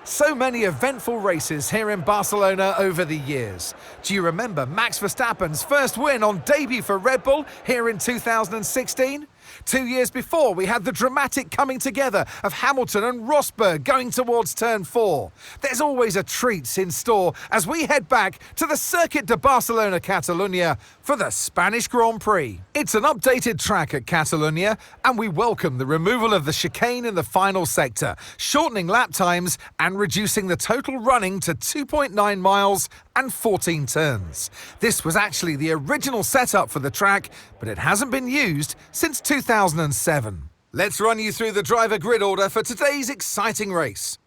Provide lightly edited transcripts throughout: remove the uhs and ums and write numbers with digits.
So many eventful races here in Barcelona over the years. Do you remember Max Verstappen's first win on debut for Red Bull here in 2016? 2 years before, we had the dramatic coming together of Hamilton and Rosberg going towards turn 4. There's always a treat in store as we head back to the Circuit de Barcelona Catalunya for the Spanish Grand Prix. It's an updated track at Catalunya, and we welcome the removal of the chicane in the final sector, shortening lap times and reducing the total running to 2.9 miles and 14 turns. This was actually the original setup for the track, but it hasn't been used since 2007. Let's run you through the driver grid order for today's exciting race.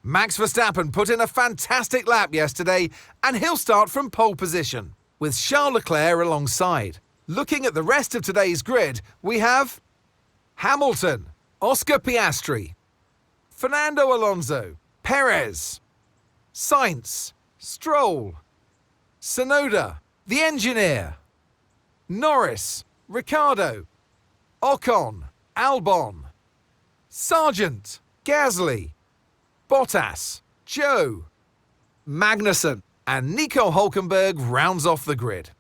Max Verstappen put in a fantastic lap yesterday, and he'll start from pole position, with Charles Leclerc alongside. Looking at the rest of today's grid, we have Hamilton, Oscar Piastri, Fernando Alonso, Perez, Sainz, Stroll, Tsunoda, the engineer, Norris, Ricciardo, Ocon, Albon, Sargent, Gasly, Bottas, Joe, Magnussen, and Nico Hülkenberg rounds off the grid.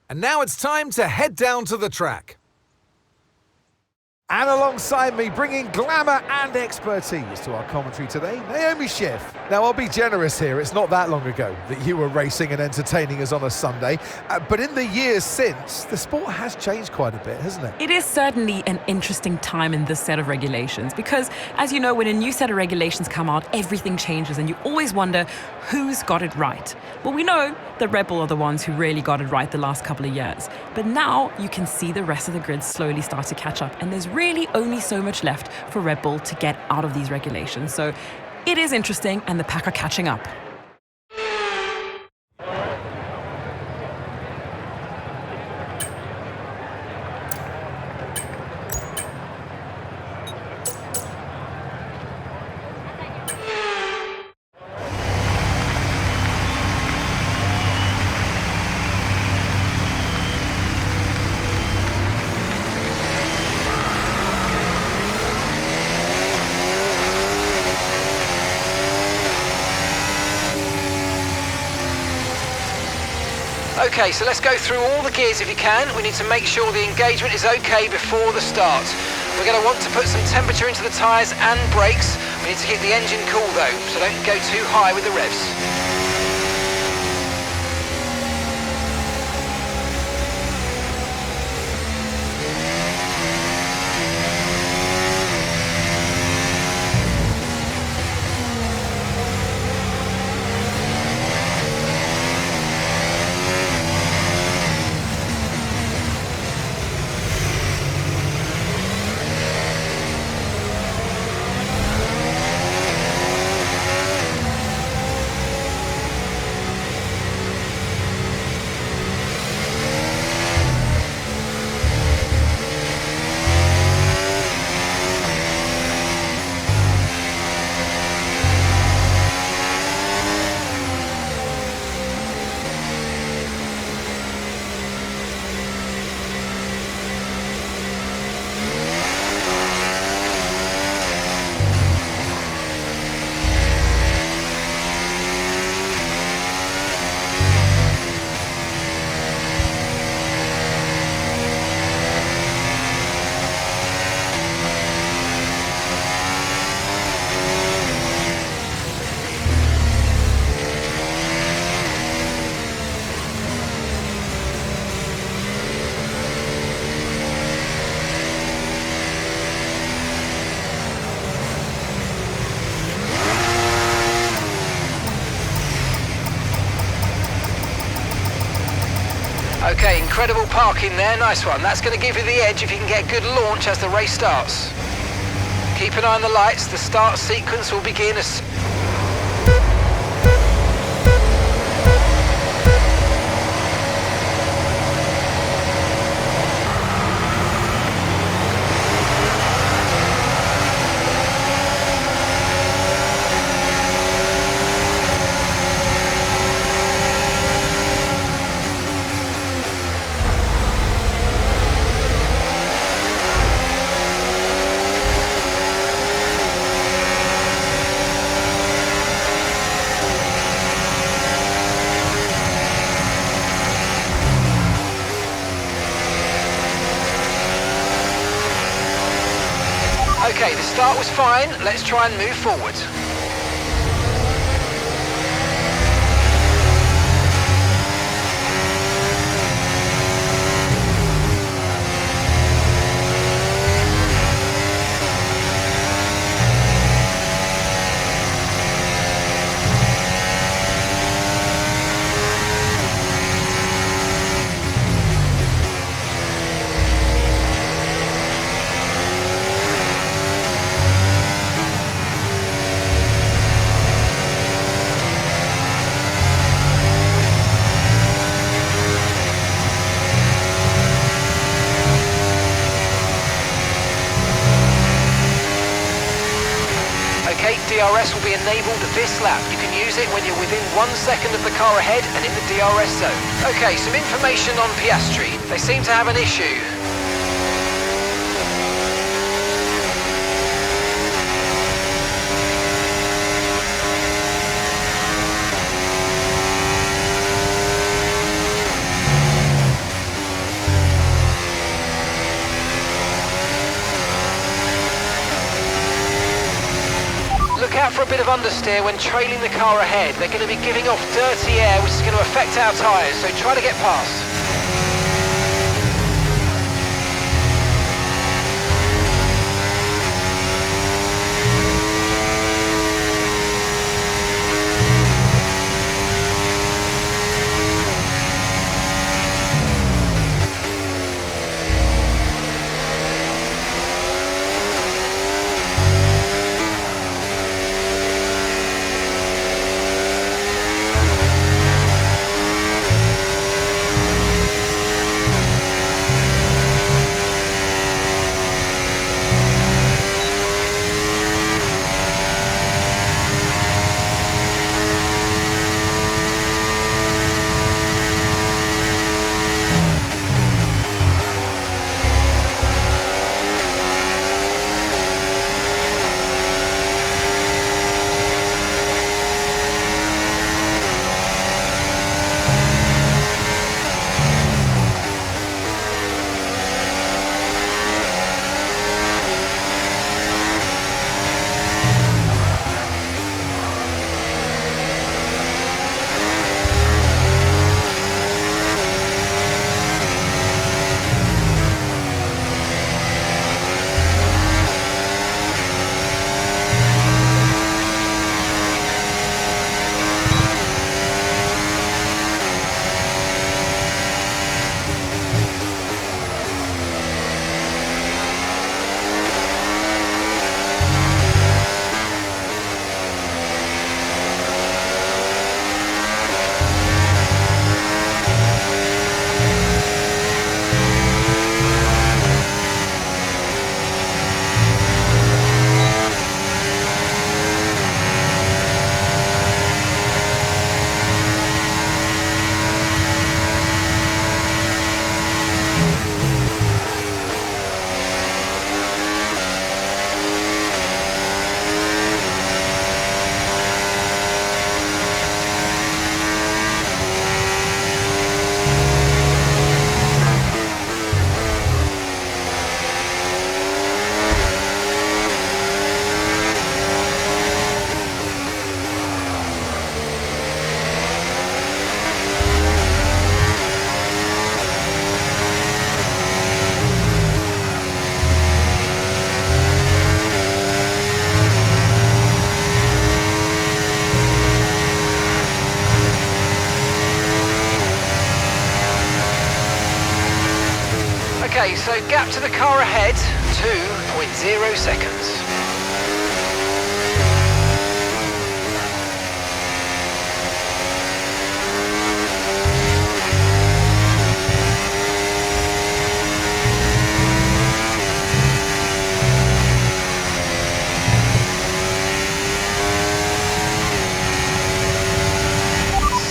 And now it's time to head down to the track. And alongside me, bringing glamour and expertise to our commentary today, Naomi Schiff. Now, I'll be generous here. It's not that long ago that you were racing and entertaining us on a Sunday. But in the years since, the sport has changed quite a bit, hasn't it? It is certainly an interesting time in this set of regulations because, as you know, when a new set of regulations come out, everything changes and you always wonder who's got it right. Well, we know that Red Bull are the ones who really got it right the last couple of years. But now you can see the rest of the grid slowly start to catch up, and there's really only so much left for Red Bull to get out of these regulations. So it is interesting, and the pack are catching up. Okay, so let's go through all the gears if you can. We need to make sure the engagement is okay before the start. We're going to want to put some temperature into the tyres and brakes. We need to keep the engine cool though, so don't go too high with the revs. Okay, incredible parking there, nice one. That's going to give you the edge if you can get a good launch as the race starts. Keep an eye on the lights, the start sequence will begin as... Okay, the start was fine. Let's try and move forward. Okay, DRS will be enabled this lap. You can use it when you're within 1 second of the car ahead and in the DRS zone. Okay, some information on Piastri. They seem to have an issue. Look out for a bit of understeer when trailing the car ahead. They're going to be giving off dirty air, which is going to affect our tyres, so try to get past. Okay, so gap to the car ahead, 2.0 seconds.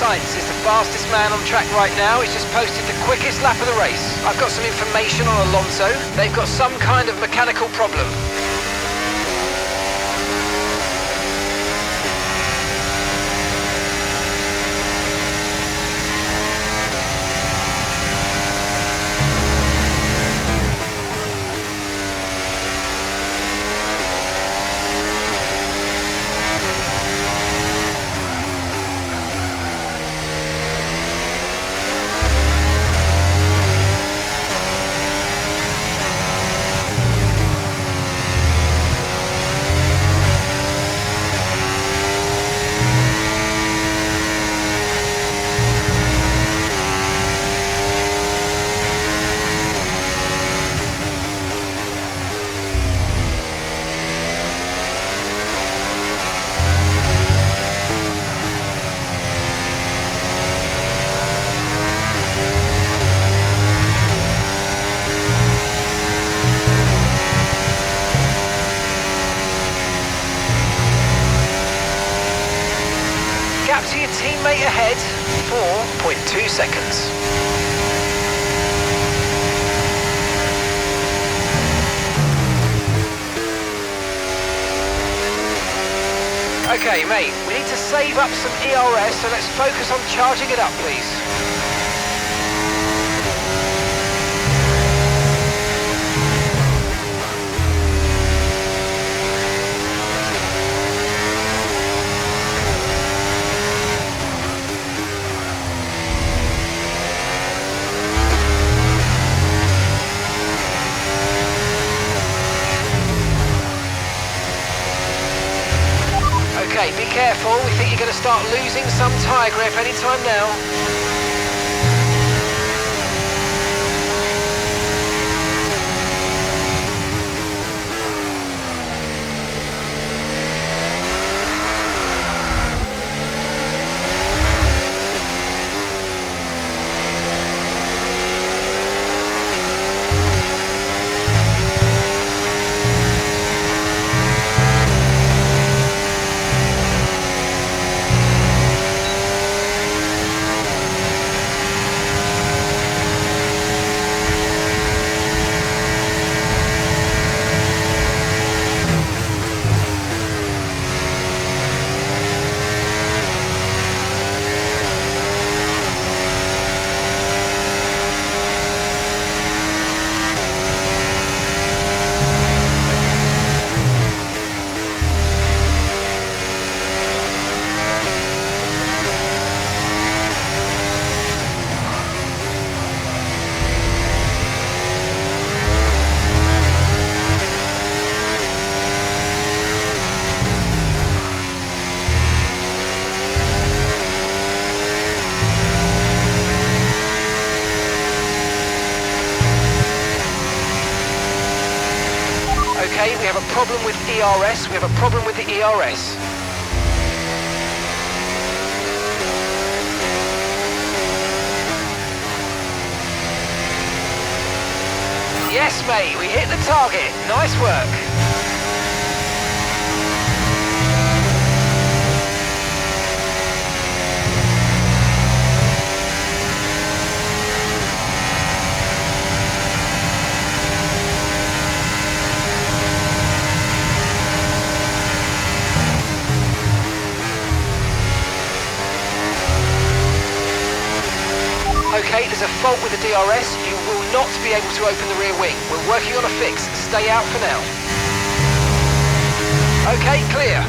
Sainz is the fastest man on track right now. He's just posted the quickest lap of the race. I've got some information on Alonso. They've got some kind of mechanical problem. ahead, 4.2 seconds. Okay, mate, we need to save up some ERS, so let's focus on charging it up, please. Okay, be careful. We think you're going to start losing some tyre grip anytime now. Okay, we have a problem with ERS. We have a problem with the ERS. Yes, mate, we hit the target. Nice work. Okay, there's a fault with the DRS. You will not be able to open the rear wing. We're working on a fix. Stay out for now. Okay, clear.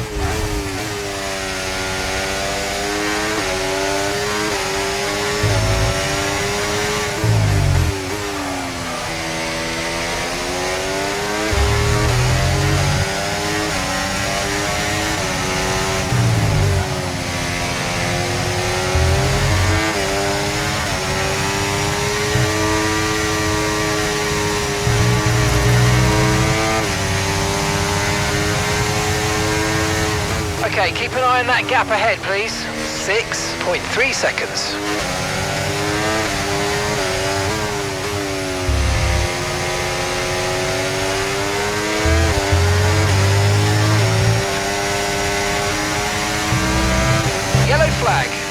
Okay, keep an eye on that gap ahead, please. 6.3 seconds. Yellow flag.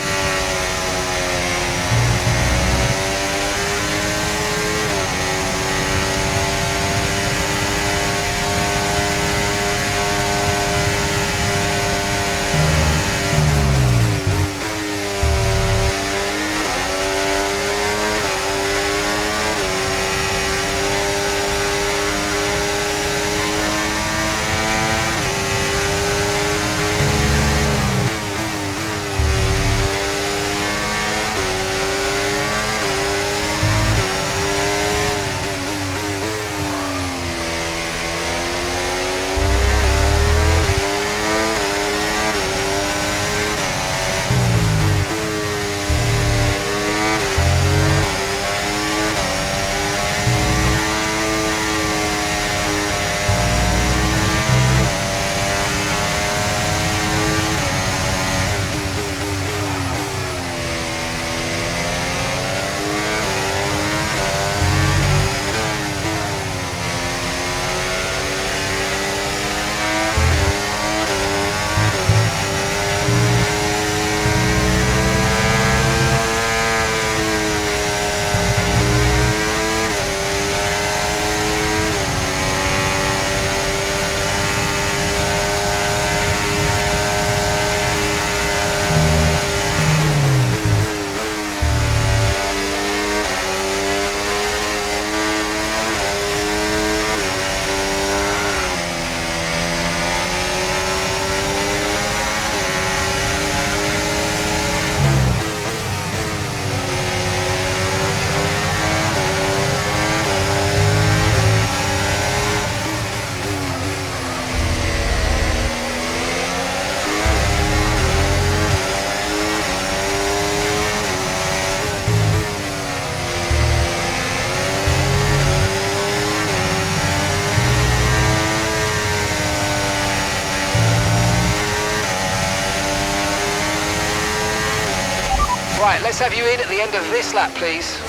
Right, let's have you in at the end of this lap, please.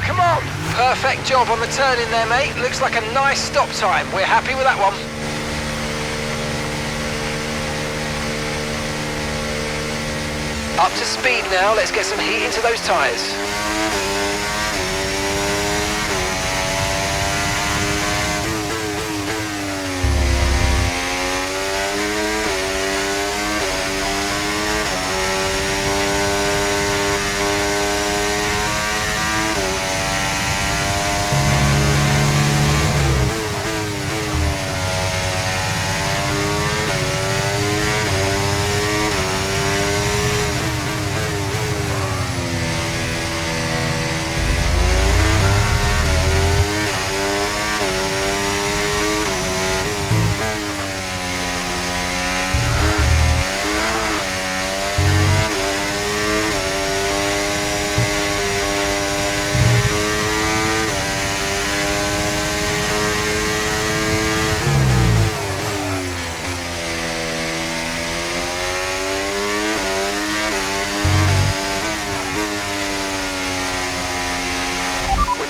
Come on! Perfect job on the turn in there, mate. Looks like a nice stop time. We're happy with that one. Up to speed now. Let's get some heat into those tyres.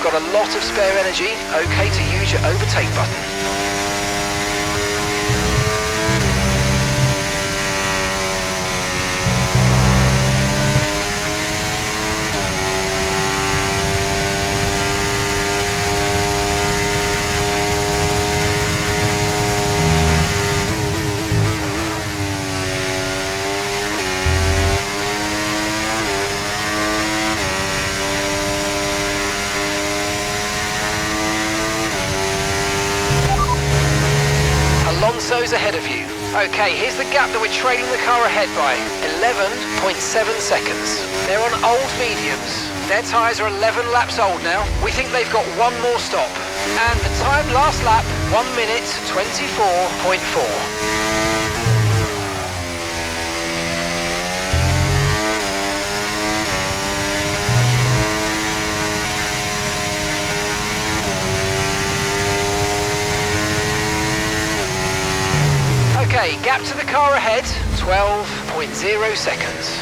Got a lot of spare energy, okay to use your overtake button. Alonso's ahead of you. Okay, here's the gap that we're trailing the car ahead by. 11.7 seconds. They're on old mediums. Their tyres are 11 laps old now. We think they've got one more stop. And the time last lap, 1 minute 24.4. Okay, gap to the car ahead, 12.0 seconds.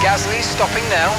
Gasly's stopping now.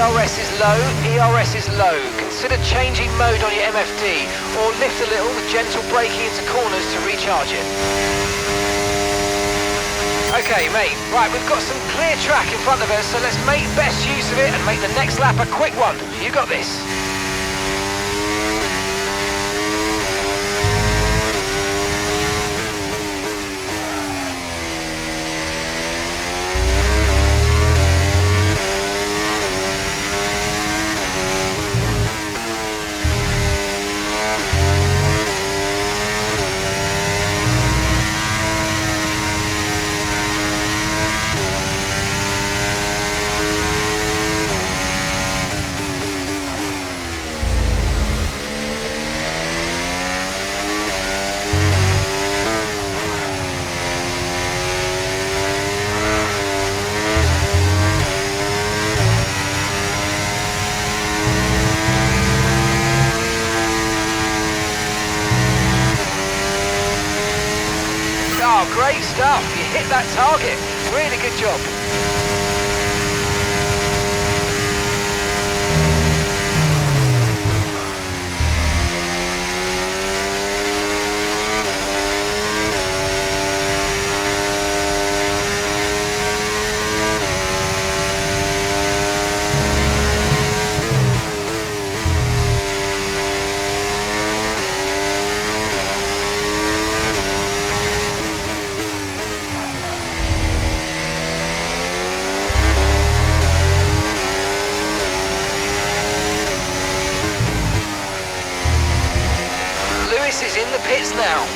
ERS is low, ERS is low. Consider changing mode on your MFD or lift a little with gentle braking into corners to recharge it. Okay, mate, right, we've got some clear track in front of us, so let's make best use of it and make the next lap a quick one. You got this. Oh, great stuff. You hit that target. Really good job. Lewis is in the pits now.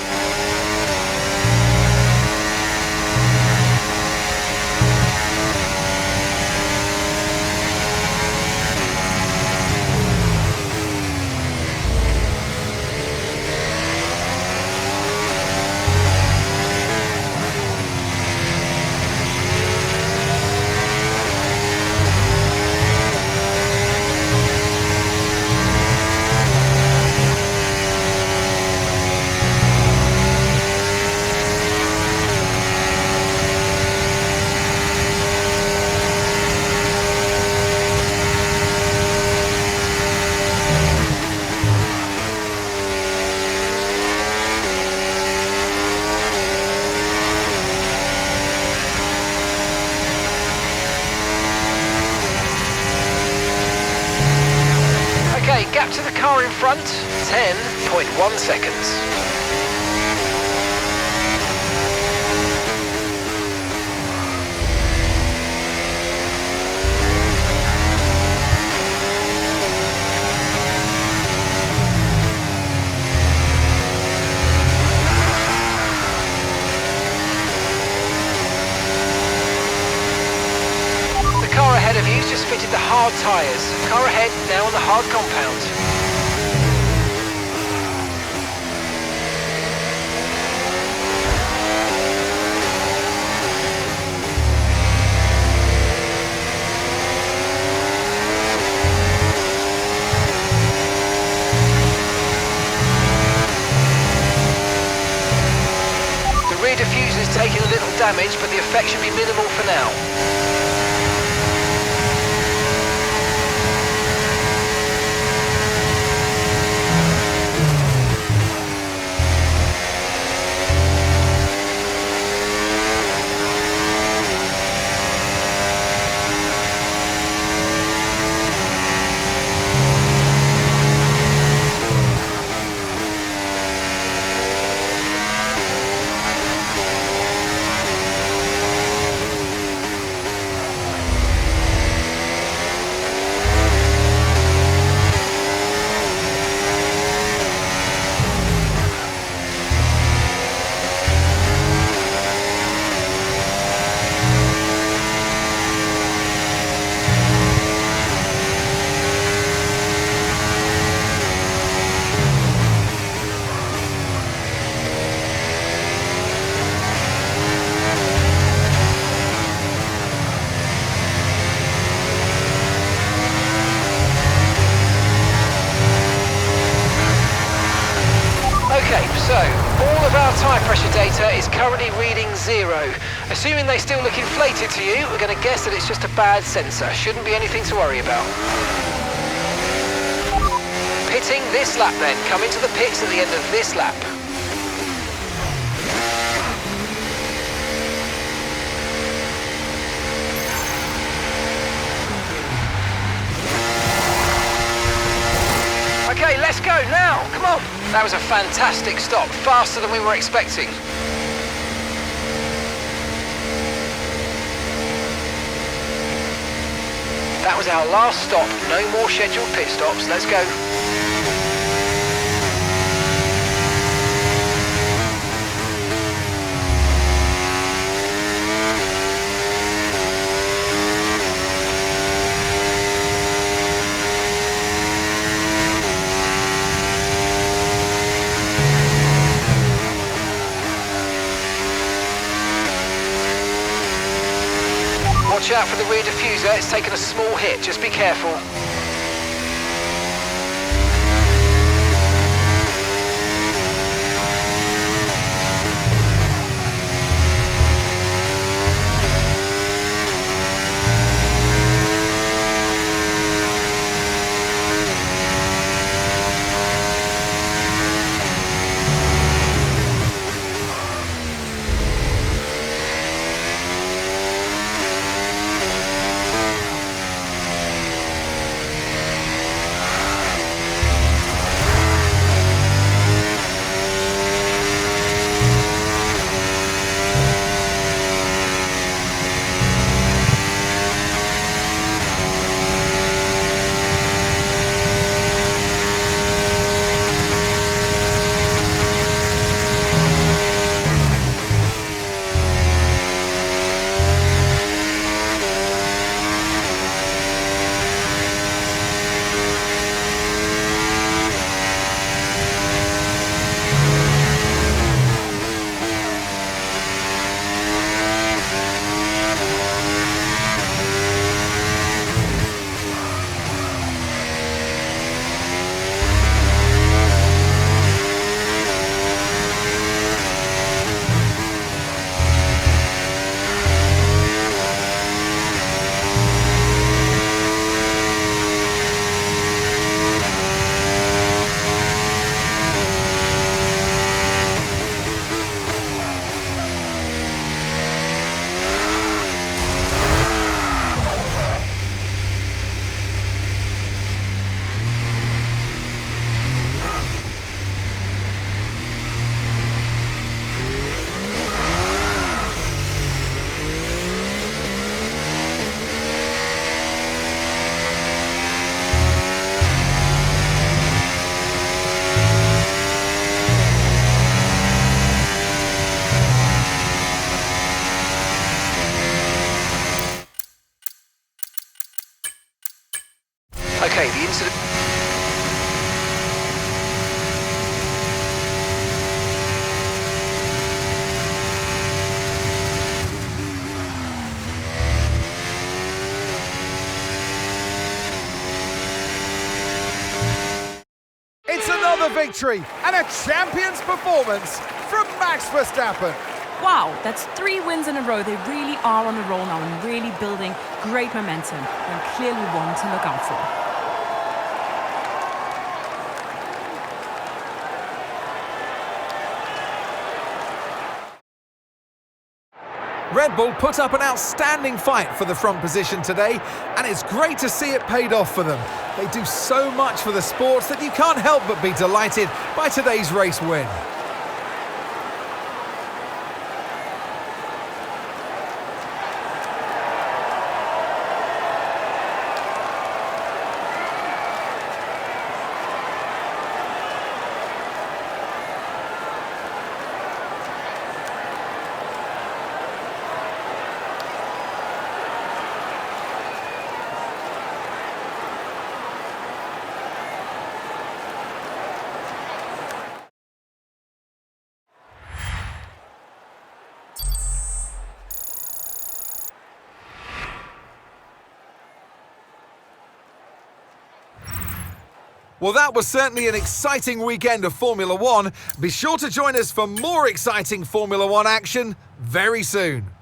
Okay, gap to the car in front, 10.1 seconds. The car ahead of you's just fitted the hard tyres. Car ahead now on the hard compound. The rear diffuser's taking a little damage, but the effect should be minimal for now. Okay, so all of our tyre pressure data is currently reading 0. Assuming they still look inflated to you, we're going to guess that it's just a bad sensor. Shouldn't be anything to worry about. Pitting this lap then. Come into the pits at the end of this lap. Okay, let's go now. Come on. That was a fantastic stop, faster than we were expecting. That was our last stop. No more scheduled pit stops. Let's go. Watch out for the rear diffuser, it's taken a small hit, just be careful. the victory and a champion's performance from Max Verstappen. Wow, that's 3 wins in a row. They really are on a roll now and really building great momentum, and clearly one to look out for. Red Bull put up an outstanding fight for the front position today, and it's great to see it paid off for them. They do so much for the sport that you can't help but be delighted by today's race win. Well, that was certainly an exciting weekend of Formula One. Be sure to join us for more exciting Formula One action very soon.